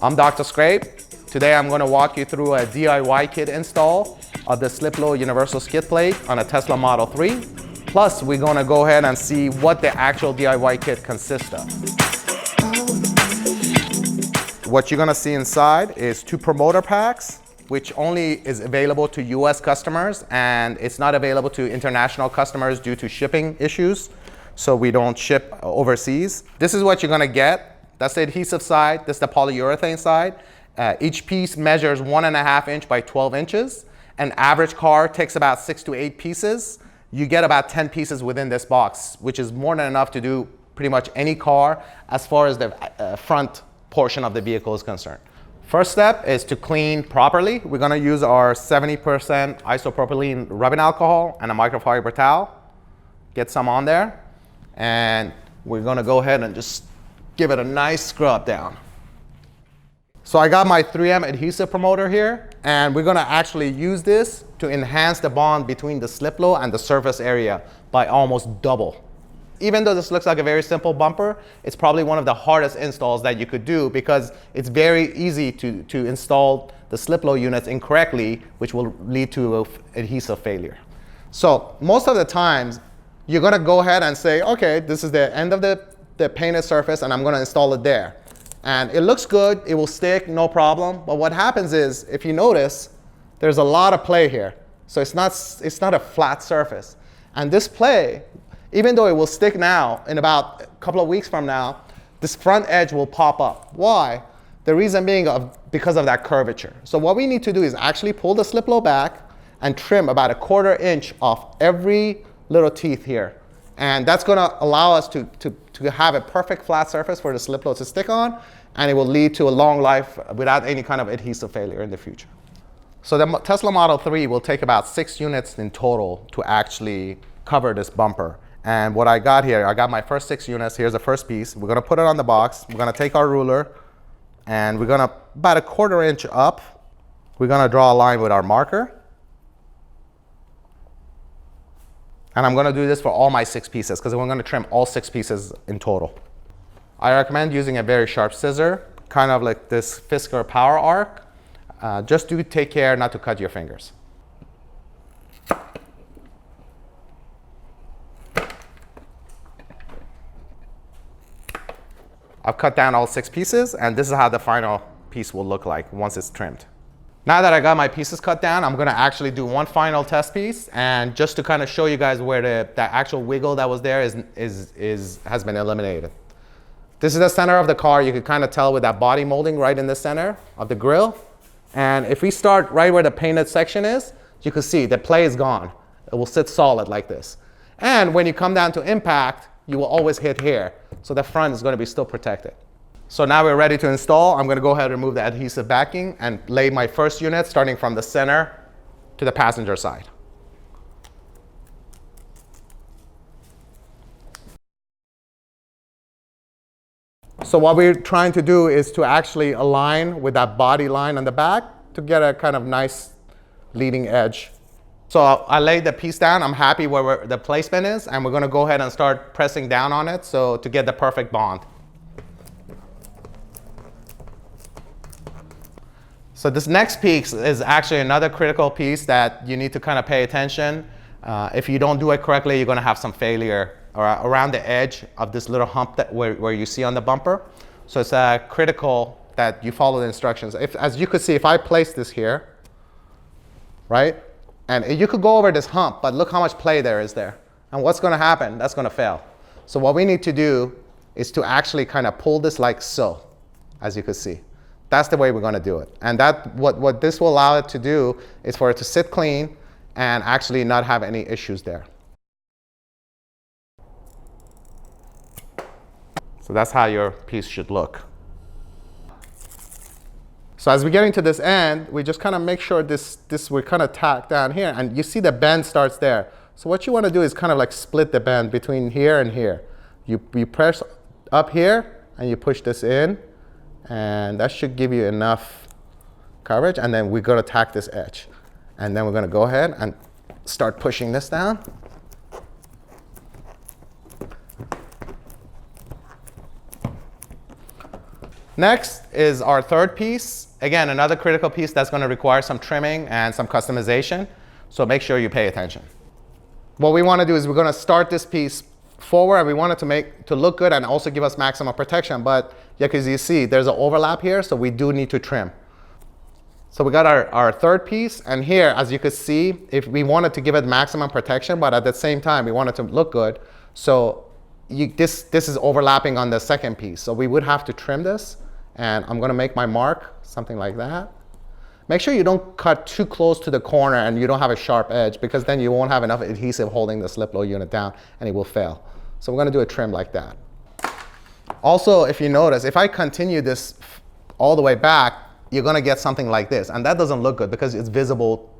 I'm Dr. Scrape. Today I'm going to walk you through a DIY kit install of the SLiPLO universal skid plate on a Tesla Model 3. Plus, we're going to go ahead and see what the actual DIY kit consists of. What you're going to see inside is 2 promoter packs, which only is available to US customers, and it's not available to international customers due to shipping issues. So we don't ship overseas. This is what you're going to get. That's the adhesive side. This is the polyurethane side. Each piece measures 1.5 inch by 12 inches. An average car takes about 6 to 8 pieces. You get about 10 pieces within this box, which is more than enough to do pretty much any car as far as the front portion of the vehicle is concerned. First step is to clean properly. We're going to use our 70% isopropylene rubbing alcohol and a microfiber towel. Get some on there. And we're going to go ahead and just give it a nice scrub down. So I got my 3M adhesive promoter here, and we're going to actually use this to enhance the bond between the SLiPLO and the surface area by almost double. Even though this looks like a very simple bumper, it's probably one of the hardest installs that you could do because it's very easy to install the SLiPLO units incorrectly, which will lead to adhesive failure. So most of the times, you're going to go ahead and say, okay, this is the end of the painted surface, and I'm going to install it there. And it looks good, it will stick, no problem. But what happens is, if you notice, there's a lot of play here. So it's not a flat surface. And this play, even though it will stick now, in about a couple of weeks from now, this front edge will pop up. Why? The reason being because of that curvature. So what we need to do is actually pull the SLiPLO back and trim about 1/4 inch off every little teeth here. And that's going to allow us to have a perfect flat surface for the SLiPLO to stick on, and it will lead to a long life without any kind of adhesive failure in the future. So the Tesla Model 3 will take about 6 units in total to actually cover this bumper. And what I got here, I got my first 6 units. Here's the first piece. We're going to put it on the box. We're going to take our ruler, and we're going to, about 1/4 inch up, we're going to draw a line with our marker. And I'm going to do this for all my 6 pieces because we're going to trim all 6 pieces in total. I recommend using a very sharp scissor, kind of like this Fisker Power Arc. Just do take care not to cut your fingers. I've cut down all 6 pieces, and this is how the final piece will look like once it's trimmed. Now that I got my pieces cut down, I'm going to actually do one final test piece, and just to kind of show you guys where the actual wiggle that was there has been eliminated. This is the center of the car. You can kind of tell with that body molding right in the center of the grill. And if we start right where the painted section is, you can see the play is gone. It will sit solid like this. And when you come down to impact, you will always hit here. So the front is going to be still protected. So now we're ready to install. I'm going to go ahead and remove the adhesive backing and lay my first unit starting from the center to the passenger side. So what we're trying to do is to actually align with that body line on the back to get a kind of nice leading edge. So I laid the piece down. I'm happy where the placement is, and we're going to go ahead and start pressing down on it so to get the perfect bond. So this next piece is actually another critical piece that you need to kind of pay attention. If you don't do it correctly, you're going to have some failure around the edge of this little hump where you see on the bumper. So it's critical that you follow the instructions. As you could see, if I place this here, right? And you could go over this hump, but look how much play there is there. And what's going to happen? That's going to fail. So what we need to do is to actually kind of pull this like so, as you could see. That's the way we're going to do it. And what this will allow it to do is for it to sit clean and actually not have any issues there. So that's how your piece should look. So as we're getting to this end, we just kind of make sure we're kind of tacked down here. And you see the bend starts there. So what you want to do is kind of like split the bend between here and here. You press up here, and you push this in. And that should give you enough coverage. And then we're going to tack this edge. And then we're going to go ahead and start pushing this down. Next is our third piece. Again, another critical piece that's going to require some trimming and some customization. So make sure you pay attention. What we want to do is we're going to start this piece forward, and we want it to look good and also give us maximum protection. But yeah, as you see, there's an overlap here, so we do need to trim. So we got our third piece, and here, as you can see, if we wanted to give it maximum protection, but at the same time we want it to look good, so this is overlapping on the second piece. So we would have to trim this, and I'm going to make my mark, something like that. Make sure you don't cut too close to the corner and you don't have a sharp edge, because then you won't have enough adhesive holding the SLiPLO unit down and it will fail. So we're going to do a trim like that. Also, if you notice, if I continue this all the way back, you're going to get something like this, and that doesn't look good because it's visible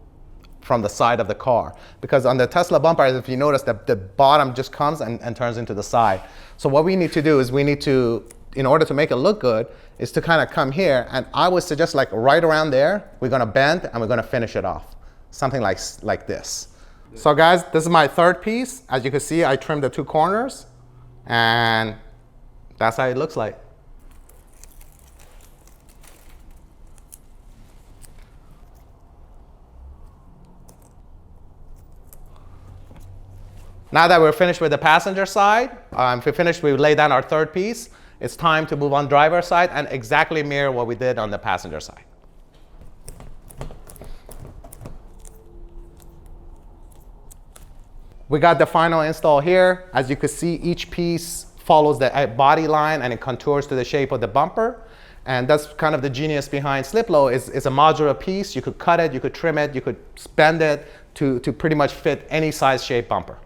from the side of the car. Because on the Tesla bumper, if you notice, that the bottom just comes and turns into the side. So what we need to do is we need to, in order to make it look good, is to kind of come here, and I would suggest like right around there, we're going to bend and we're going to finish it off. Something like this. So guys, this is my third piece. As you can see, I trimmed the two corners, and that's how it looks like. Now that we're finished with the passenger side, if we're finished, we lay down our third piece. It's time to move on driver's side and exactly mirror what we did on the passenger side. We got the final install here. As you can see, each piece follows the body line and it contours to the shape of the bumper. And that's kind of the genius behind SLiPLO. It's a modular piece. You could cut it, you could trim it, you could bend it to pretty much fit any size shape bumper.